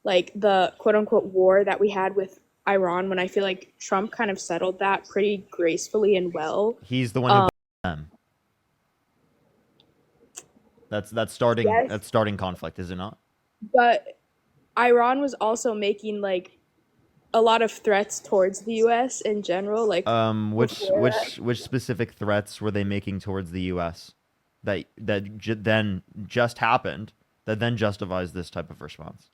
like the quote unquote war that we had with Iran, when I feel like Trump kind of settled that pretty gracefully and well. He's the one who them. That's Yes, starting conflict, is it not? but Iran was also making like a lot of threats towards the US in general, like before that. Which specific threats were they making towards the U.S. Then just happened that then justifies this type of response?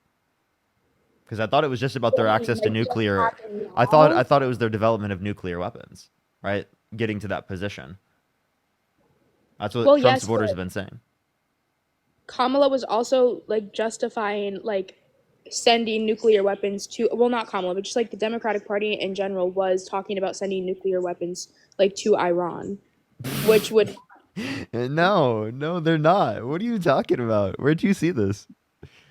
Because I thought it was just about I their mean, access to like just nuclear. happened now. I thought it was their development of nuclear weapons, right? Getting to that position. That's what Well, Trump yes, supporters have but been saying. Kamala was also like justifying like sending nuclear weapons to, well, not Kamala, but just like the Democratic Party in general was talking about sending nuclear weapons like to Iran, which would, No, no, they're not. What are you talking about? Where'd you see this?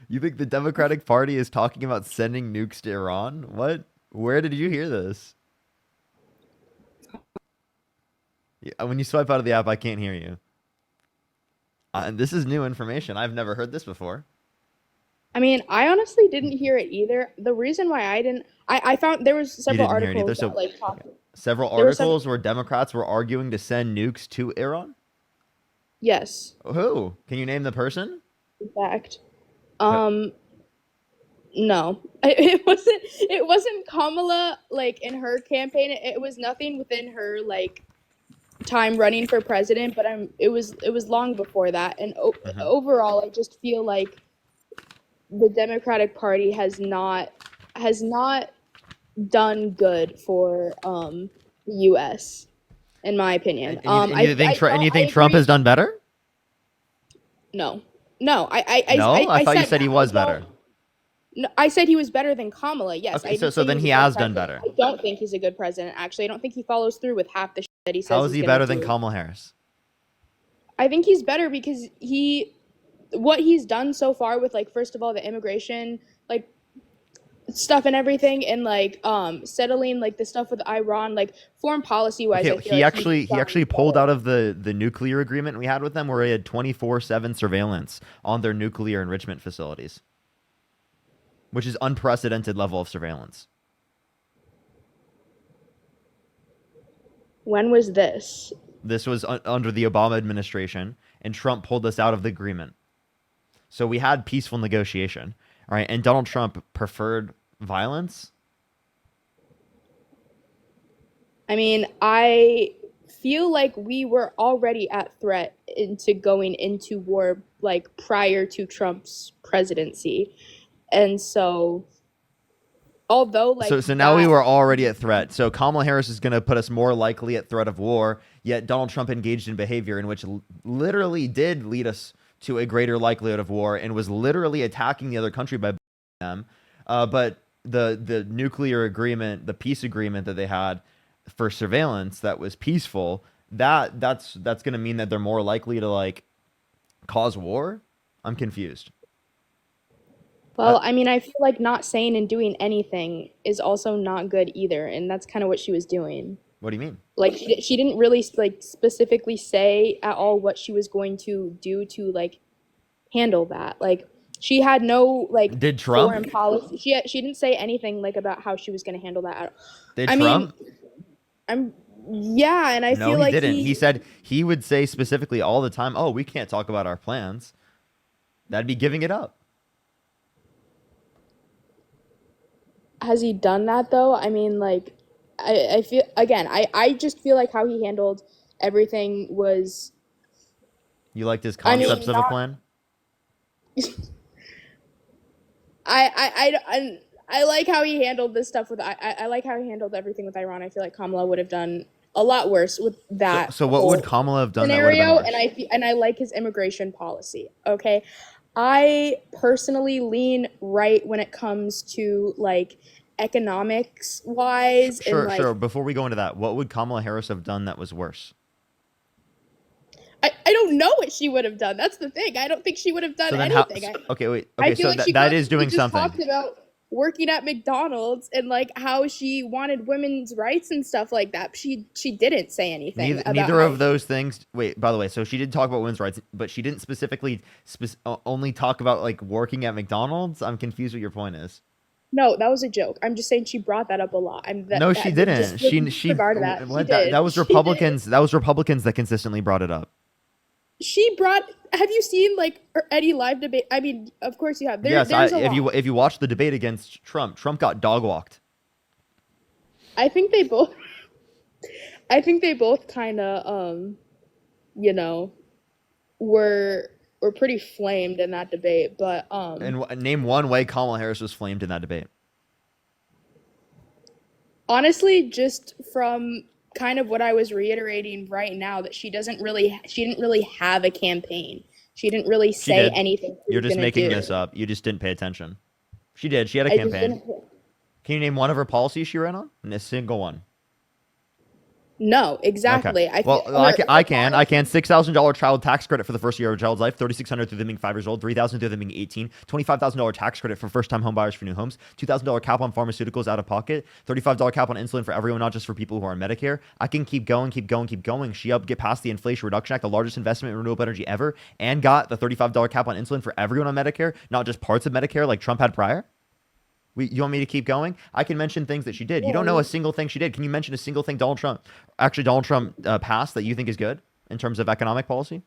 You think the Democratic Party is talking about sending nukes to Iran? What? Where did you hear this? Yeah, when you swipe out of the app, I can't hear you. And this is new information. I've never heard this before. I mean, I honestly didn't hear it either. The reason why I didn't, I found there was You several didn't hear it either. articles that So, like okay. talked, Several there were several, articles where Democrats were arguing to send nukes to Iran. yes, Who? Can you name the person? in fact. Who? Um, no, it wasn't Kamala like in her campaign. It was nothing within her like time running for president, but it was long before that. And Hmm. overall, I just feel like the Democratic Party has not done good for the U.S. in my opinion. And you I think Trump agree. has done better? No, no, No, I I thought you said said he that. I was don't. better. No, I said he was better than Kamala. Yes, Okay, I did so say he then was he a good has done president. better. I don't think he's a good president. Actually, I don't think he follows through with half the shit that he How says is he's he gonna better than do. Kamala Harris? I think he's better because what he's done so far with like first of all the immigration like stuff and everything, and like settling like the stuff with Iran, like foreign policy wise, Okay, I feel like he's he done actually pulled out better. of the nuclear agreement we had with them, where he had 24/7 surveillance on their nuclear enrichment facilities, which is unprecedented level of surveillance. When was this? This was under the Obama administration, and Trump pulled us out of the agreement. So we had peaceful negotiation, all right? And Donald Trump preferred violence. I mean, I feel like we were already at threat into going into war like prior to Trump's presidency. And so although like So now we that, were already at threat. So Kamala Harris is going to put us more likely at threat of war. Yet Donald Trump engaged in behavior in which literally did lead us to a greater likelihood of war and was literally attacking the other country by them. But the nuclear agreement, the peace agreement that they had for surveillance that was peaceful, that's going to mean that they're more likely to like cause war. I'm confused. Uh, well, I mean, I feel like not saying and doing anything is also not good either, and that's kind of what she was doing. what do you mean? Like she didn't really like specifically say at all what she was going to do to like handle that. Like she had no like Did Trump? foreign policy. She didn't say anything like about how she was going to handle that. Did I mean, Trump? I'm yeah, and I No, feel he like didn't. He he said he would say specifically all the time, "Oh, we can't talk about our plans." That'd be giving it up. has he done that though? I mean, like I feel again, I just feel like how he handled everything was You liked his I concepts mean, of a not plan? I like how he handled this stuff with I like how he handled everything with Iran. I feel like Kamala would have done a lot worse with that So what would whole Kamala have done that would have been scenario, and worse? I like his immigration policy. Okay, I personally lean right when it comes to like economics wise and Sure, like sure. Before we go into that, what would Kamala Harris have done that was worse? I don't know what she would have done. That's the thing. I don't think she would have done So then how? anything. Okay, wait. I Okay, feel so like she that is constantly doing just something. talked about. working at McDonald's and like how she wanted women's rights and stuff like that. She didn't say anything about Neither how of those things. Wait, by the way, so she did talk about women's rights, but she didn't specifically only talk about like working at McDonald's. I'm confused what your point is. no, that was a joke. I'm just saying she brought that up a lot. I'm No, she didn't. just with regard to that. She What that did. was She did. Republicans. That was Republicans that consistently brought it up. She brought. Have you seen like any live debate? I mean, of course you have. Yes, There's a if lot. you watch the debate against Trump, Trump got dog walked. I think they both. I think they both kind of you know, were pretty flamed in that debate. But And name one way Kamala Harris was flamed in that debate. honestly, just from kind of what I was reiterating right now, that she didn't really have a campaign. She didn't really She say did. anything she You're was just gonna making do. this up. You just didn't pay attention. She did. She had a I just campaign. didn't. Can you name one of her policies she ran on? And a single one. No, Okay. exactly. I feel Well, I her can. I policy. can. $6,000 child tax credit for the first year of a child's life. 3,600 through them being 5 years old. 3,000 through them being 18. $25,000 tax credit for first-time home buyers for new homes. $2,000 cap on pharmaceuticals out of pocket. $35 cap on insulin for everyone, not just for people who are on Medicare. I can keep going, keep going, keep going. She helped get past the Inflation Reduction Act, the largest investment in renewable energy ever, and got the $35 cap on insulin for everyone on Medicare, not just parts of Medicare like Trump had prior. You want me to keep going? I can mention things that she did. You don't know Yeah. a single thing she did. Can you mention a single thing Donald Trump passed that you think is good in terms of economic policy?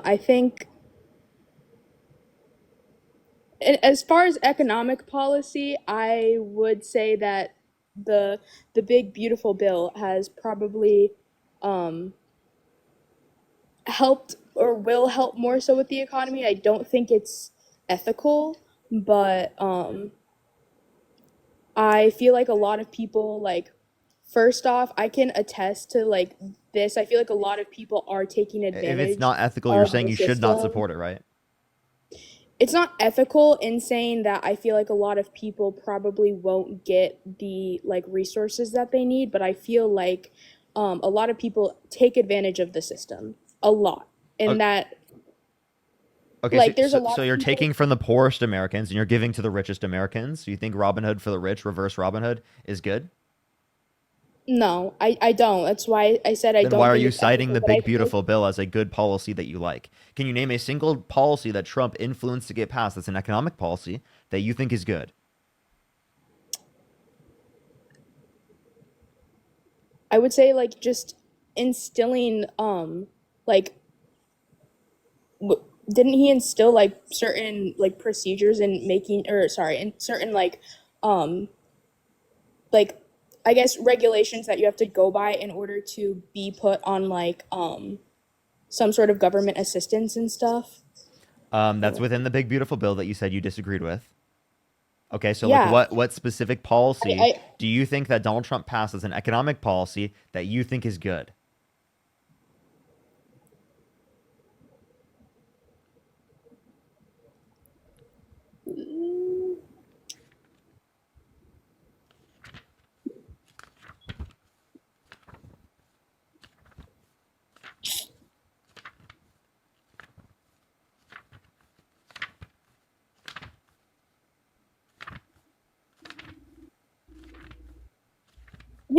I think as far as economic policy, I would say that the big beautiful bill has probably um, helped or will help more so with the economy. I don't think it's ethical, but I feel like a lot of people like first off, I can attest to like this. I feel like a lot of people are taking If it's advantage not ethical, you're of saying the you should not system. support it, right? It's not ethical in saying that I feel like a lot of people probably won't get the like resources that they need, but I feel like a lot of people take advantage of the system a lot. O- And that Okay, like there's a lot so of you're people. taking from the poorest Americans and you're giving to the richest Americans. So you think Robin Hood for the rich, reverse Robin Hood, is good? No, I don't. That's why I said I Then why don't are think you it's citing ethical, the but I big think beautiful bill as a good policy that you like? Can you name a single policy that Trump influenced to get passed that's an economic policy that you think is good? I would say like just instilling like didn't he instill like certain like procedures in making or sorry, in certain um like I guess regulations that you have to go by in order to be put on like some sort of government assistance and stuff. That's within the big beautiful bill that you said you disagreed with. Okay, so like Yeah, what specific policy I do you think that Donald Trump passed as an economic policy that you think is good? you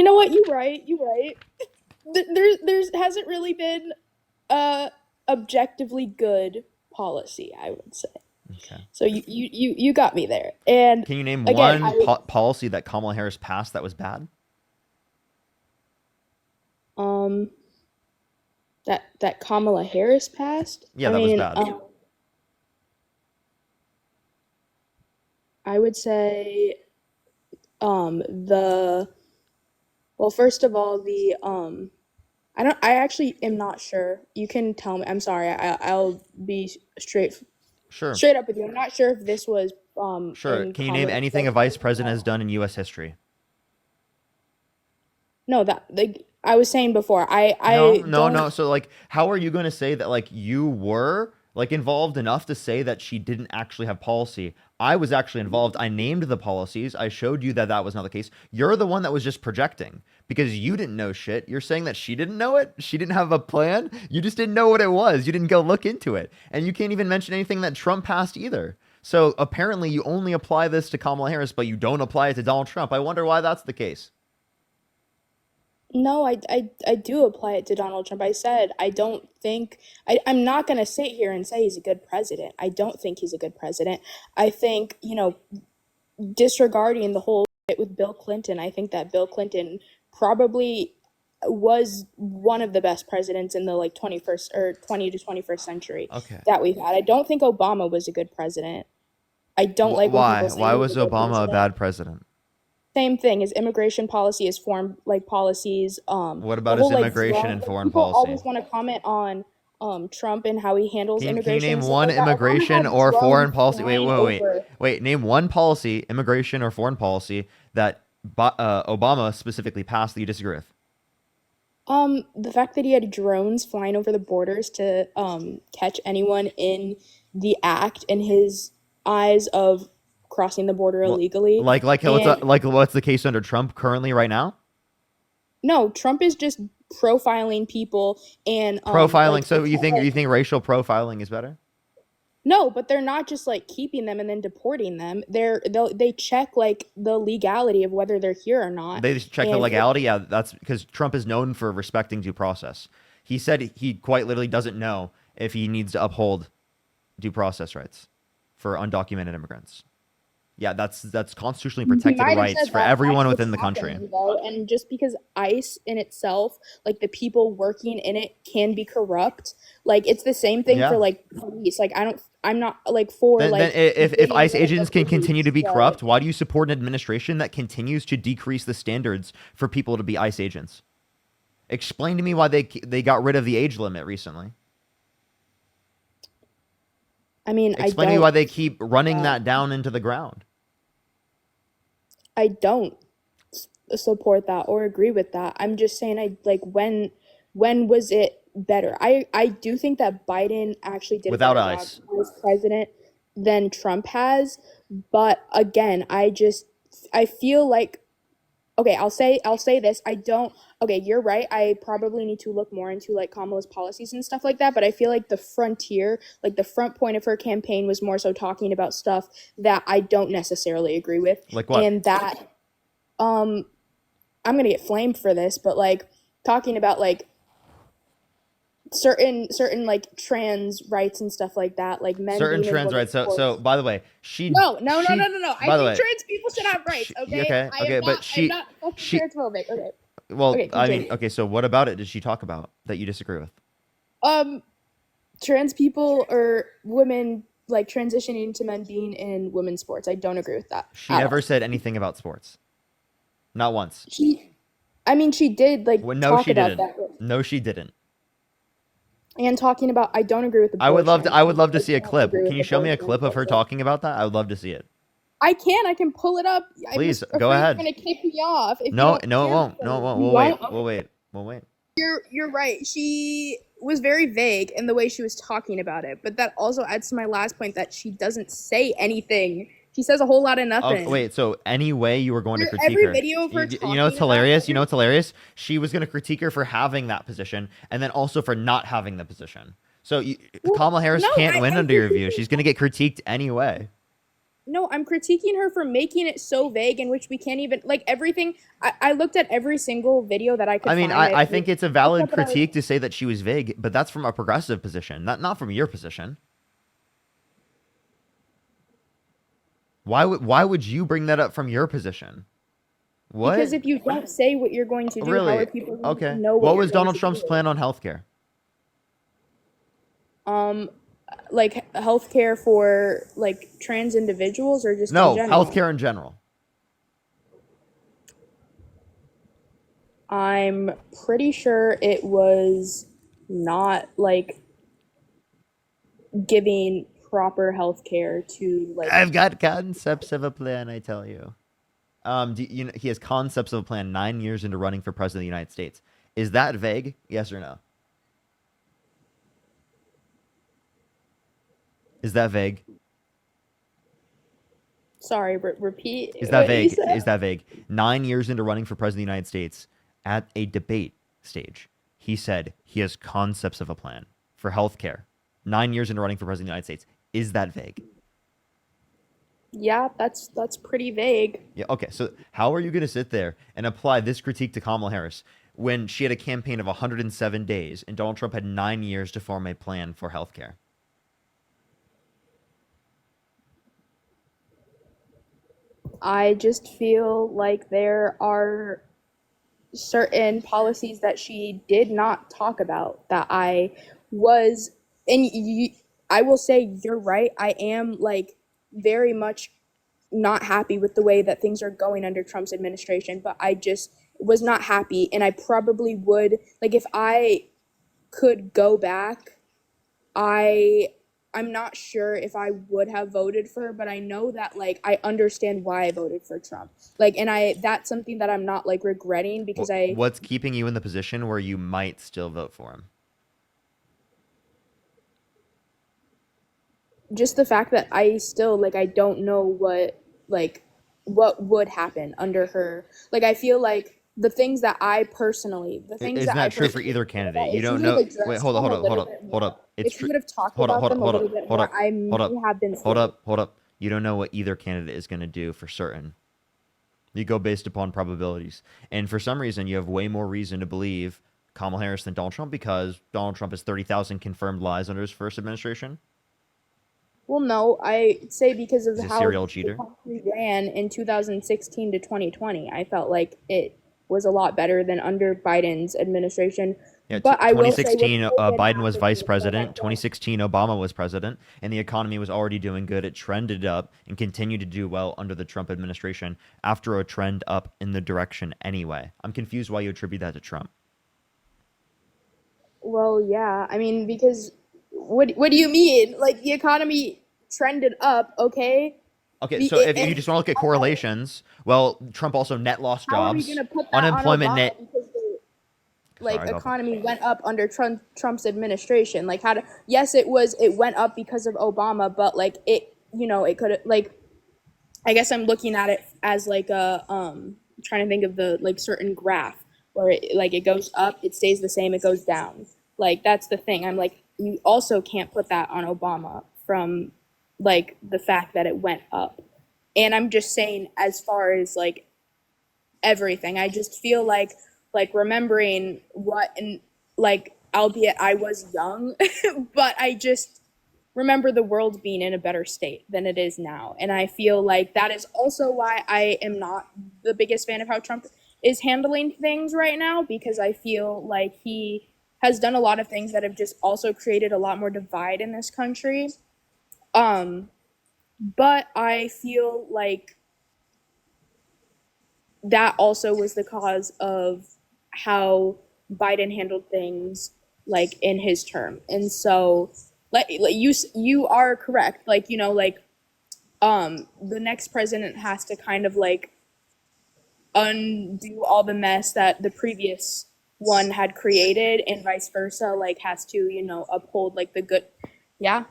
know what, you're right, you're right. There's hasn't really been a objectively good policy, I would say. Okay. So you got me there. And Can you name again, one policy that Kamala Harris passed that was bad? um that Kamala Harris passed. Yeah, I that was mean, bad. I would say the well, first of all, the I actually am not sure. You can tell me. I'm sorry. I'll be Sure. straight up with you. I'm not sure if this was Sure. in Can you name Kamala's anything a vice presidency or president has not. done in US history? No, that like I was saying before. No, I no, don't. no. So like how are you going to say that like you were like involved enough to say that she didn't actually have policy? I was actually involved. I named the policies. I showed you that that was not the case. You're the one that was just projecting because you didn't know shit. You're saying that she didn't know it. She didn't have a plan. You just didn't know what it was. You didn't go look into it. And you can't even mention anything that Trump passed either. So apparently you only apply this to Kamala Harris, but you don't apply it to Donald Trump. I wonder why that's the case. No, I do apply it to Donald Trump. I said I don't think I'm not gonna sit here and say he's a good president. I don't think he's a good president. I think, disregarding the whole shit with Bill Clinton, I think that Bill Clinton probably was one of the best presidents in the like 21st or 20 to 21st century Okay. that we've had. I don't think Obama was a good president. I don't like when Why? people say Why he was was a good Obama a president. bad president? Same thing. His immigration policy, his foreign like policies, What the about his whole like immigration drone, and like foreign people policy? always want to comment on Trump and how he handles Can you immigration name and stuff one like that. Obama immigration had or drones foreign policy? Wait, flying wait, wait, over. wait. Name one policy, immigration or foreign policy, that Obama specifically passed that you disagree with. The fact that he had drones flying over the borders to catch anyone in the act in his eyes of crossing the border Well, illegally. And like what's the case under Trump currently right now? no, Trump is just profiling people and Profiling. like So you think racial profiling is better? no, but they're not just like keeping them and then deporting them. They check like the legality of whether they're here or not. They just check the And legality. Yeah, that's because Trump is known for respecting due process. He said he quite literally doesn't know if he needs to uphold due process rights for undocumented immigrants. Yeah, that's constitutionally he protected might have rights said for that. everyone That's what's within the country. happening, though. And just because ICE in itself, like the people working in it, can be corrupt, like it's the same thing for Yeah. like police. Like I'm not like for Then like if getting ICE rid of agents the can continue police, to be but corrupt, why do you support an administration that continues to decrease the standards for people to be ICE agents? Explain to me why they got rid of the age limit recently. I mean, Explain to me why they keep running that down into the ground. I don't support that or agree with that. I'm just saying I like when was it better? I do think that Biden actually did a Without better job ICE. as president than Trump has, but again, I feel like okay, I'll say this. I don't okay, you're right. I probably need to look more into like Kamala's policies and stuff like that, but I feel like the frontier, like the front point of her campaign was more so talking about stuff that I don't necessarily agree with. Like what? And that um I'm going to get flamed for this, but like talking about like certain like trans rights and stuff like that, like men Certain being in trans women's rights. So sports. by the way, she No, no, no, no, she no, no. I by the think way, trans people should have rights, okay? okay, okay, but I am not fucking she transphobic. Okay. well, Okay, I mean, continue. okay, so what about it did she talk about that you disagree with? Um Trans people or women like transitioning to men being in women's sports. I don't agree with that She at never all. said anything about sports. Not once. She did like Well, no, talk she about didn't. that No, she didn't. and talking about I don't agree with I would love to. abortion. I would love to I see a don't clip. agree Can with you show me a abortion. clip of her talking about that? I would love to see it. I can pull it up. I'm Please just go afraid you're ahead. gonna kick me off if you No, don't no, it hear me. won't. No, it won't. You We'll wait. won't? We'll Okay. wait. We'll wait. You're right. She was very vague in the way she was talking about it, but that also adds to my last point that she doesn't say anything. She says a whole lot of nothing. Wait. So anyway, you were going to critique Every her. video of her You know what's talking about hilarious? You know what's hilarious? She was going to critique her for having that position, and then also for not having the position. So well, Kamala Harris no, can't win I'm under your view. critiquing She's going to get critiqued anyway. no, I'm critiquing her for making it so vague in which we can't even like everything. I looked at every single video that I I could mean, find. I think it's a Looked valid up what I was critique to say that she was vague, but that's from a progressive position, not from your position. Why would you bring that up from your position? because What? if you don't say what you're going to do, how are Really? people going to Okay. know what What you're was going Donald to Trump's do? plan on healthcare? Um, like healthcare for like trans individuals or just in No, general? healthcare in general. I'm pretty sure it was not like giving proper healthcare to like I've got concepts of a plan, I tell you. You know, he has concepts of a plan 9 years into running for president of the United States. Is that vague? Yes or no? Is that vague? sorry, repeat Is that what you vague? said. Is that vague? 9 years into running for president of the United States, at a debate stage, he said he has concepts of a plan for healthcare. 9 years into running for president of the United States. Is that vague? Yeah, that's pretty vague. Yeah, okay. So how are you going to sit there and apply this critique to Kamala Harris when she had a campaign of 107 days and Donald Trump had 9 years to form a plan for healthcare? I just feel like there are certain policies that she did not talk about that I was, and I will say you're right. I am like very much not happy with the way that things are going under Trump's administration, but I just was not happy, and I probably would like if I could go back. I I'm not sure if I would have voted for her, but I know that like I understand why I voted for Trump. Like, and I that's something that I'm not like regretting because I What's keeping you in the position where you might still vote for him? just the fact that I still like I don't know like what would happen under her. Like I feel like the things Isn't that I that true for personally either care candidate? about, You if she don't would have know. Wait, addressed them a little bit hold more, up. It's if she true. would have talked about them a little bit more, I Hold may up, have been swayed. hold up. You don't know what either candidate is going to do for certain. You go based upon probabilities. And for some reason, you have way more reason to believe Kamala Harris than Donald Trump because Donald Trump has 30,000 confirmed lies under his first administration. Well, no, I say because of He's a how serial the cheater. country ran in 2016 to 2020. I felt like it was a lot better than under Biden's administration. Yeah, But I will say with 2016, COVID Biden was vice happening, like I president. don't 2016, Obama was president, and the economy was already doing good. It trended up and continued to do well under the Trump administration after a trend up in the direction anyway. I'm confused why you attribute that to Trump. well, yeah. I mean, because what do you mean? Like the economy trended up, okay? Okay, so if you And just want to look at correlations, well, Trump also net lost how are we jobs, gonna put that on unemployment Obama net. because the like Sorry, go for it. economy went up under Trump's administration? Like how to yes, it went up because of Obama, but like it could like I guess I'm looking at it as like a trying to think of the like certain graph where it goes up, it stays the same, it goes down. Like that's the thing. I'm like you also can't put that on Obama from like the fact that it went up. And I'm just saying as far as like everything, I just feel like remembering what and like albeit I was young, but I just remember the world being in a better state than it is now. And I feel like that is also why I am not the biggest fan of how Trump is handling things right now because I feel like he has done a lot of things that have just also created a lot more divide in this country. Um, but I feel like that also was the cause of how Biden handled things like in his term. And so like you are correct. Like, like the next president has to kind of like undo all the mess that the previous one had created and vice versa, like has to, uphold like the good. Yeah.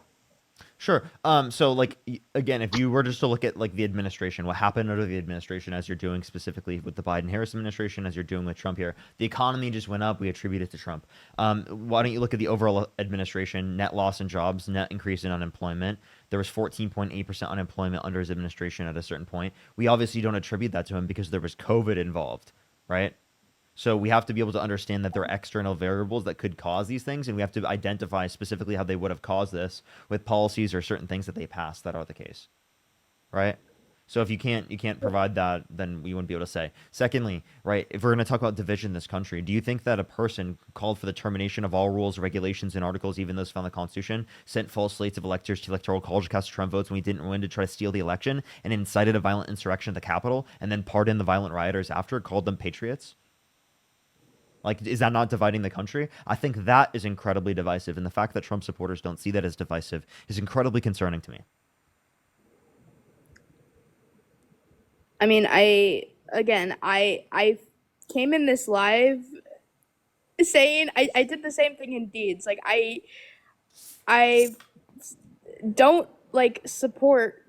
Sure. So like again, if you were just to look at like the administration, what happened under the administration, as you're doing specifically with the Biden Harris administration, as you're doing with Trump here, the economy just went up. We attribute it to Trump. Why don't you look at the overall administration? Net loss in jobs, net increase in unemployment. There was 14.8% unemployment under his administration at a certain point. We obviously don't attribute that to him because there was COVID involved, right? So we have to be able to understand that there are external variables that could cause these things, and we have to identify specifically how they would have caused this with policies or certain things that they passed that are the case, right? So if you can't provide that, then we wouldn't be able to say. Secondly, right, if we're going to talk about division in this country, do you think that a person called for the termination of all rules, regulations, and articles, even those found in the Constitution, sent false slates of electors to electoral college to cast Trump votes when he didn't win to try to steal the election, and incited a violent insurrection at the Capitol, and then pardoned the violent rioters after, called them patriots? Like, is that not dividing the country? I think that is incredibly divisive, and the fact that Trump supporters don't see that as divisive is incredibly concerning to me. I mean, I came in this live saying I did the same thing in deeds. Like I don't like support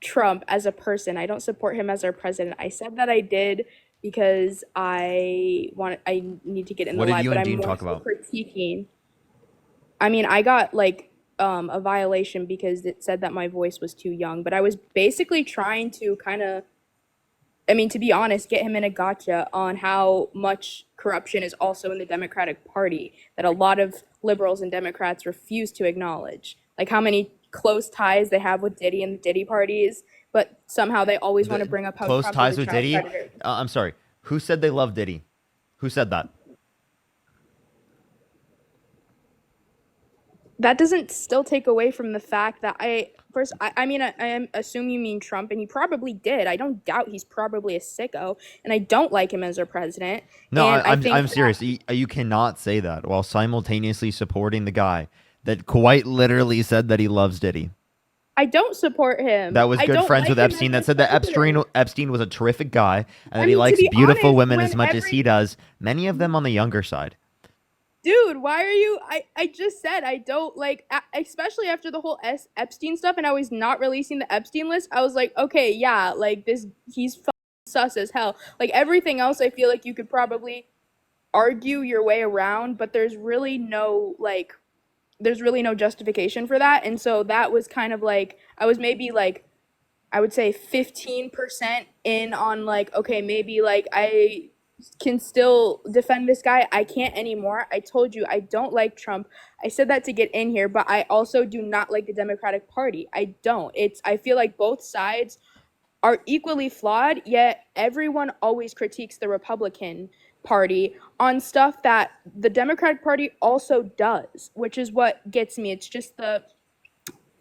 Trump as a person. I don't support him as our president. I said that I did because I need to get in the What did live, you but and I'm Dean more talk so about? critiquing. I mean, I got like a violation because it said that my voice was too young. But I was basically trying to kind of, I mean, to be honest, get him in a gotcha on how much corruption is also in the Democratic Party that a lot of liberals and Democrats refuse to acknowledge. Like how many close ties they have with Diddy and the Diddy parties, but somehow they always want to The bring up how close Trump is ties a with child Diddy. predator. I'm sorry. Who said they love Diddy? Who said that? That doesn't still take away from the fact that I mean, I assume you mean Trump, and he probably did. I don't doubt he's probably a sicko, and I don't like him as a president. No, And I think I'm serious. You cannot say that while simultaneously supporting the guy that quite literally said that he loves Diddy. I don't support him. That was I good don't friends like with him Epstein. as That a said that president. Epstein was a terrific guy and I that he mean, to likes be beautiful honest, women when as much as every he does. Many of them on the younger side. dude, why are you? I just said I don't like, especially after the whole Epstein stuff, and I was not releasing the Epstein list. I was like, okay, yeah, like this, he's sus as hell. Like everything else, I feel like you could probably argue your way around, but there's really no justification for that. And so that was kind of like I was maybe like I would say 15% in on like, okay, maybe like I can still defend this guy. I can't anymore. I told you I don't like Trump. I said that to get in here, but I also do not like the Democratic Party. I don't. I feel like both sides are equally flawed, yet everyone always critiques the Republican Party on stuff that the Democratic Party also does, which is what gets me. It's just the,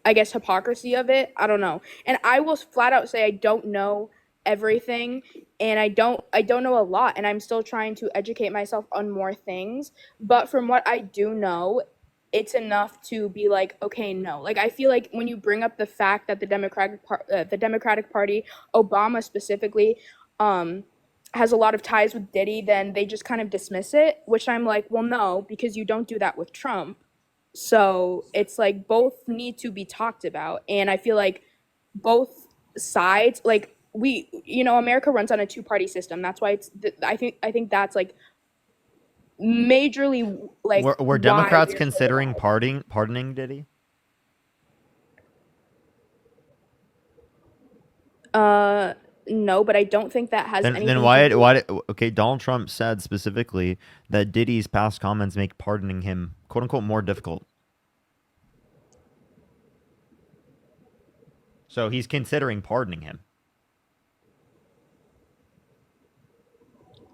I guess, hypocrisy of it. I don't know. And I will flat out say I don't know everything, and I don't know a lot, and I'm still trying to educate myself on more things. But from what I do know, it's enough to be like, okay, no. Like I feel like when you bring up the fact that the Democratic Party, Obama specifically, um, has a lot of ties with Diddy, then they just kind of dismiss it. Which I'm like, well, no, because you don't do that with Trump. So it's like both need to be talked about. And I feel like both sides, like America runs on a two-party system. That's why I think that's like majorly like Were why Democrats we're so considering divided. pardoning Diddy? Uh, no, but I don't think that has Then anything to do. okay, Donald Trump said specifically that Diddy's past comments make pardoning him quote unquote more difficult. So he's considering pardoning him.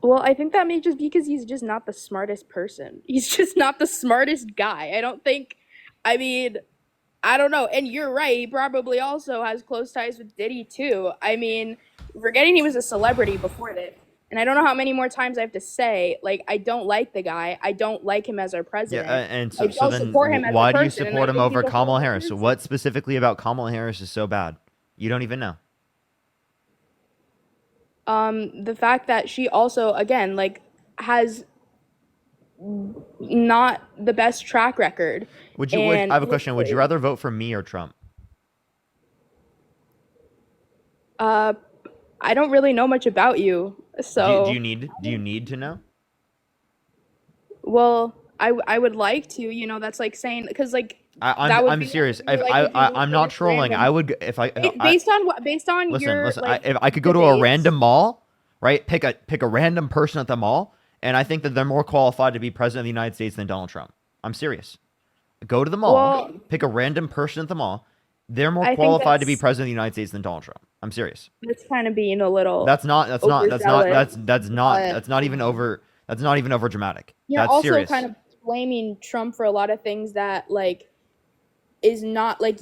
Well, I think that may just be because he's just not the smartest person. He's just not the smartest guy. I don't think. I mean, I don't know. And you're right. He probably also has close ties with Diddy too. I mean, forgetting he was a celebrity before this. And I don't know how many more times I have to say, like, I don't like the guy. I don't like him as our Yeah, president. and I so don't then support him as a why do you person, and I support him think he's over a Kamala horrible Harris? So person. what specifically about Kamala Harris is so bad? You don't even know. The fact that she also, again, like, has not the best track record, Would I and have a question? Would you hopefully, rather vote for me or Trump? uh, I don't really know much about you, so Do you need to know? well, I would like to, that's like saying because like that would I'm be like serious. if you If were like, would you vote I'm for not this trolling. I random would if I based on what based on listen, your listen. like If I could go to a random debates? mall, right? Pick a random person at the mall, and I think that they're more qualified to be president of the United States than Donald Trump. I'm serious. Go to the mall, Well, pick a random person at the mall. They're more I think qualified to be president of the United States than Donald Trump. I'm serious. that's kind of being a little That's not. That's not. That's not. overzealous, That's not. but That's not even over. That's not even over dramatic. you're That's also kind serious. of blaming Trump for a lot of things that like is not like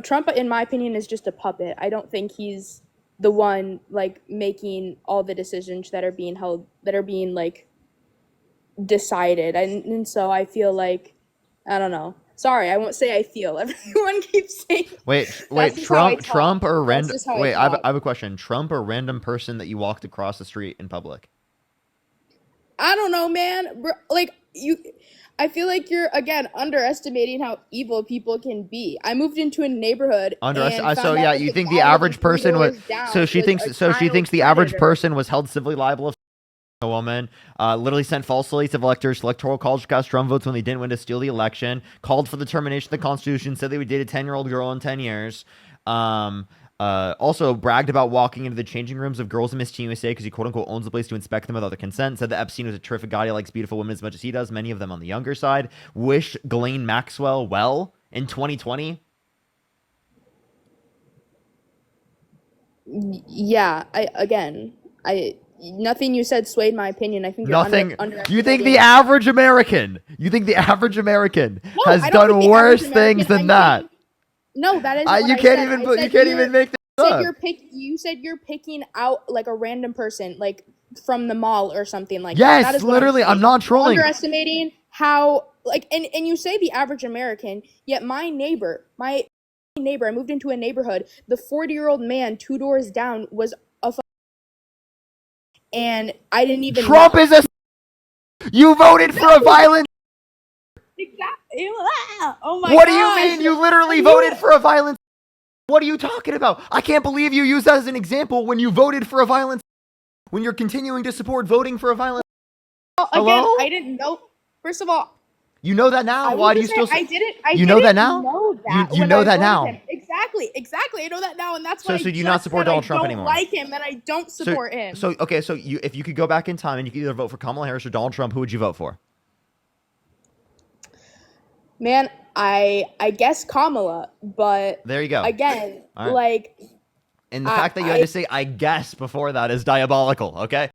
Trump in my opinion is just a puppet. I don't think he's the one like making all the decisions that are being like decided. And so I feel like I don't know. Sorry, I won't say I feel. Everyone keeps saying that's Wait. just how I Trump talk. or That's random? just how I Wait, talk. I have a question. Trump or random person that you walked across the street in public? I don't know, man. Like I feel like you're again underestimating how evil people can be. I moved into a neighborhood and So found out yeah, that you the think the guy living average three person was doors down was a so she child thinks the average predator. person was held civilly liable a woman, literally sent false lists of electors to electoral college to cast Trump votes when they didn't win to steal the election, called for the termination of the Constitution, said they would date a 10-year-old girl in 10 years. Also bragged about walking into the changing rooms of girls in Miss Teen USA because he quote unquote owns the place to inspect them without their consent. Said that Epstein was a terrific guy who likes beautiful women as much as he does, many of them on the younger side. Wished Ghislaine Maxwell well in 2020. Yeah, nothing you said swayed my opinion. I think you're Nothing. You think underestimating. the average American? You think the average American No, has I don't done think the worse average things American. than that? No, that isn't what You I can't said. even I put. said You can't even make this up. you said you're picking out like a random person, like from the mall or something like that. Yes, That is what literally. I'm saying. not trolling. Underestimating how and you say the average American, yet my neighbor, I moved into a neighborhood. The 40-year-old man 2 doors down was and I didn't even Trump know. is a. You voted for a violent. Exactly. Oh my What do you gosh. mean? You literally voted for a violent. What are you talking about? I can't believe you used that as an example when you voted for a violent. When you're continuing to support voting for a violent. Again, Hello? I didn't know. First of all, You know that now. Why do you still? I didn't. You know that now? Know that You when know I that voted now. him. Exactly. I know that now, and that's why. So do you not support Donald Trump anymore? I don't like him, and I don't support him. So okay. So if you could go back in time and you could either vote for Kamala Harris or Donald Trump, who would you vote for? Man, I guess Kamala, but There you go. again, All right. like. And the fact that you had to say "I guess" before that is diabolical. Okay.